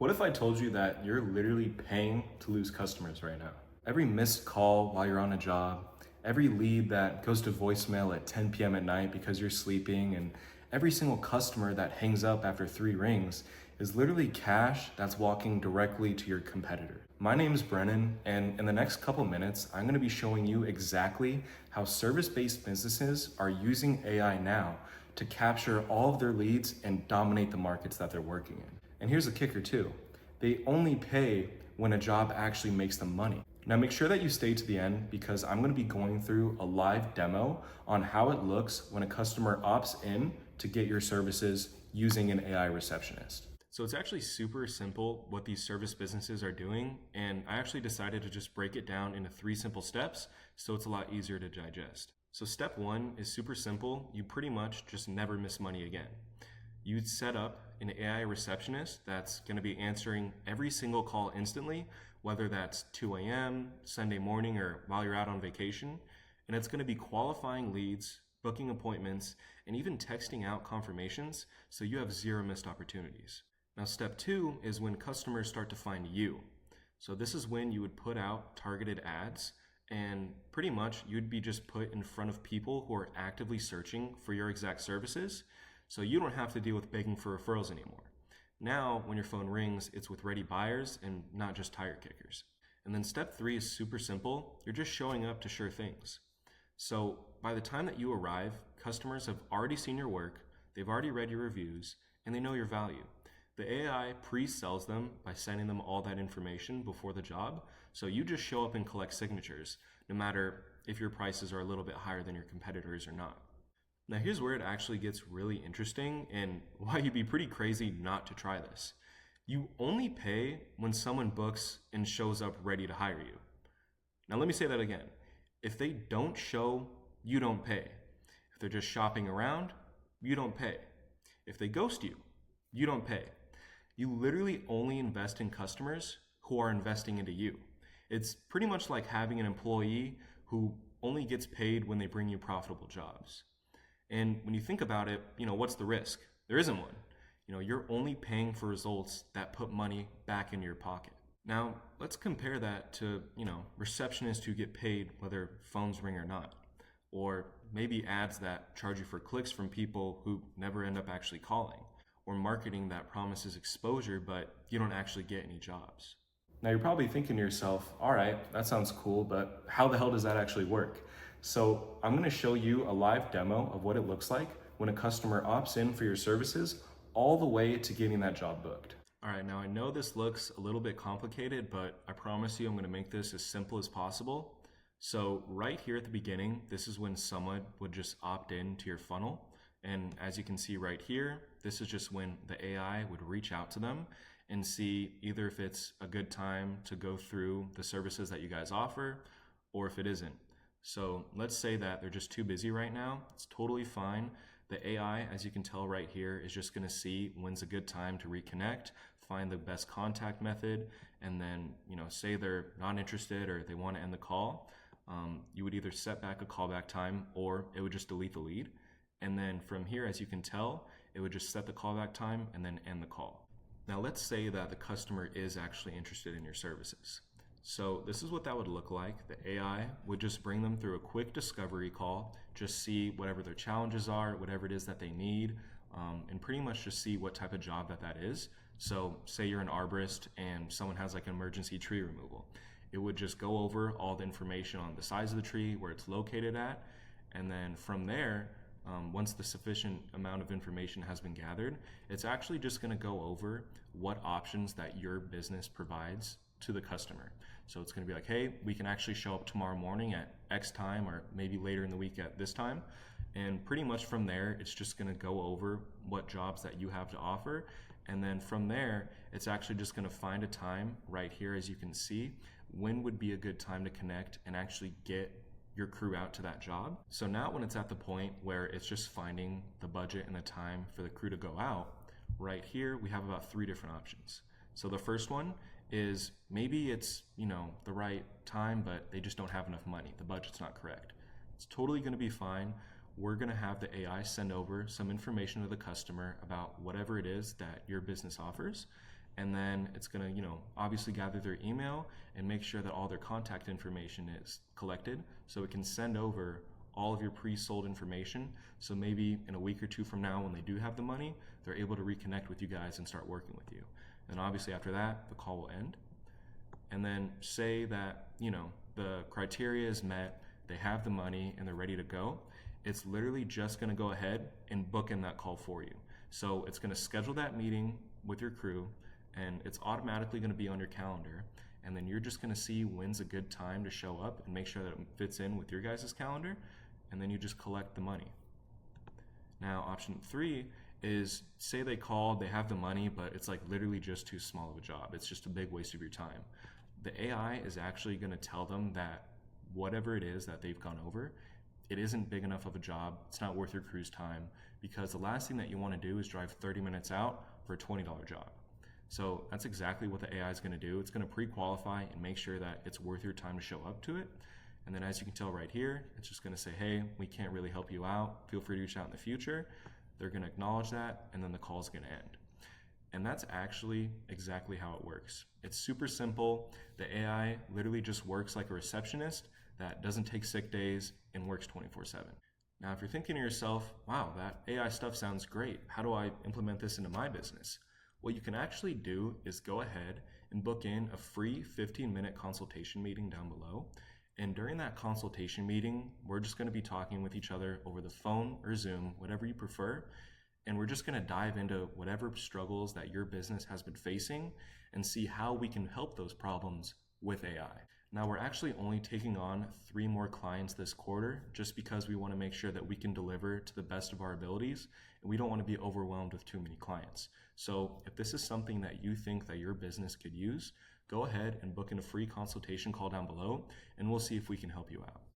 What if I told you that you're literally paying to lose customers right now? Every missed call while you're on a job, every lead that goes to voicemail at 10 p.m. at night because you're sleeping, and every single customer that hangs up after 3 rings is literally cash that's walking directly to your competitor. My name is Brennan, and in the next couple minutes, I'm going to be showing you exactly how service-based businesses are using AI now to capture all of their leads and dominate the markets that they're working in. And here's the kicker too. They only pay when a job actually makes them money. Now make sure that you stay to the end because I'm gonna be going through a live demo on how it looks when a customer opts in to get your services using an AI receptionist. So it's actually super simple what these service businesses are doing, and I actually decided to just break it down into 3 simple steps so it's a lot easier to digest. So step 1 is super simple. You pretty much just never miss money again. You'd set up an AI receptionist that's going to be answering every single call instantly, whether that's 2 a.m., Sunday morning, or while you're out on vacation. And it's going to be qualifying leads, booking appointments, and even texting out confirmations so you have 0 missed opportunities. Now, step 2 is when customers start to find you. So this is when you would put out targeted ads, and pretty much you'd be just put in front of people who are actively searching for your exact services. So you don't have to deal with begging for referrals anymore. Now, when your phone rings, it's with ready buyers and not just tire kickers. And then step 3 is super simple. You're just showing up to sure things. So by the time that you arrive, customers have already seen your work, they've already read your reviews, and they know your value. The AI pre-sells them by sending them all that information before the job. So you just show up and collect signatures, no matter if your prices are a little bit higher than your competitors or not. Now here's where it actually gets really interesting and why you'd be pretty crazy not to try this. You only pay when someone books and shows up ready to hire you. Now let me say that again. If they don't show, you don't pay. If they're just shopping around, you don't pay. If they ghost you, you don't pay. You literally only invest in customers who are investing into you. It's pretty much like having an employee who only gets paid when they bring you profitable jobs. And when you think about it, what's the risk? There isn't one. You're only paying for results that put money back into your pocket. Now, let's compare that to, receptionists who get paid whether phones ring or not. Or maybe ads that charge you for clicks from people who never end up actually calling. Or marketing that promises exposure, but you don't actually get any jobs. Now you're probably thinking to yourself, all right, that sounds cool, but how the hell does that actually work? So I'm going to show you a live demo of what it looks like when a customer opts in for your services all the way to getting that job booked. All right, now I know this looks a little bit complicated, but I promise you I'm going to make this as simple as possible. So right here at the beginning, this is when someone would just opt in to your funnel. And as you can see right here, this is just when the AI would reach out to them and see either if it's a good time to go through the services that you guys offer or if it isn't. So let's say that they're just too busy right now. It's totally fine. The AI, as you can tell right here, is just going to see when's a good time to reconnect, find the best contact method, and then say they're not interested or they want to end the call. You would either set back a callback time or it would just delete the lead. And then from here, as you can tell, it would just set the callback time and then end the call. Now let's say that the customer is actually interested in your services. So this is what that would look like. The AI would just bring them through a quick discovery call, just see whatever their challenges are, whatever it is that they need, and pretty much just see what type of job that is. So say you're an arborist and someone has like emergency tree removal. It would just go over all the information on the size of the tree, where it's located at, and then from there, once the sufficient amount of information has been gathered, it's actually just going to go over what options that your business provides to the customer. So it's going to be like, hey, we can actually show up tomorrow morning at X time or maybe later in the week at this time. And pretty much from there, it's just going to go over what jobs that you have to offer. And then from there, it's actually just going to find a time right here, as you can see, when would be a good time to connect and actually get your crew out to that job. So now when it's at the point where it's just finding the budget and the time for the crew to go out, right here we have about 3 different options. So the first one is maybe it's the right time, but they just don't have enough money. The budget's not correct. It's totally going to be fine. We're going to have the AI send over some information to the customer about whatever it is that your business offers. And then it's gonna, obviously gather their email and make sure that all their contact information is collected so it can send over all of your pre-sold information. So maybe in a week or two from now, when they do have the money, they're able to reconnect with you guys and start working with you. And obviously after that, the call will end. And then say that, the criteria is met, they have the money and they're ready to go. It's literally just gonna go ahead and book in that call for you. So it's gonna schedule that meeting with your crew and it's automatically gonna be on your calendar. And then you're just gonna see when's a good time to show up and make sure that it fits in with your guys' calendar. And then you just collect the money. Now, option 3 is say they called, they have the money, but it's like literally just too small of a job. It's just a big waste of your time. The AI is actually going to tell them that whatever it is that they've gone over, it isn't big enough of a job. It's not worth your crew's time, because the last thing that you want to do is drive 30 minutes out for a $20 job. So that's exactly what the AI is going to do. It's going to pre-qualify and make sure that it's worth your time to show up to it. And then as you can tell right here, it's just going to say, hey, we can't really help you out. Feel free to reach out in the future. They're going to acknowledge that, and then the call is going to end. And that's actually exactly how it works. It's super simple. The AI literally just works like a receptionist that doesn't take sick days and works 24/7. Now, if you're thinking to yourself, wow, that AI stuff sounds great. How do I implement this into my business? What you can actually do is go ahead and book in a free 15-minute consultation meeting down below. And during that consultation meeting, we're just going to be talking with each other over the phone or Zoom, whatever you prefer. And we're just going to dive into whatever struggles that your business has been facing and see how we can help those problems with AI. Now, we're actually only taking on 3 more clients this quarter just because we want to make sure that we can deliver to the best of our abilities and we don't want to be overwhelmed with too many clients. So if this is something that you think that your business could use, go ahead and book in a free consultation call down below and we'll see if we can help you out.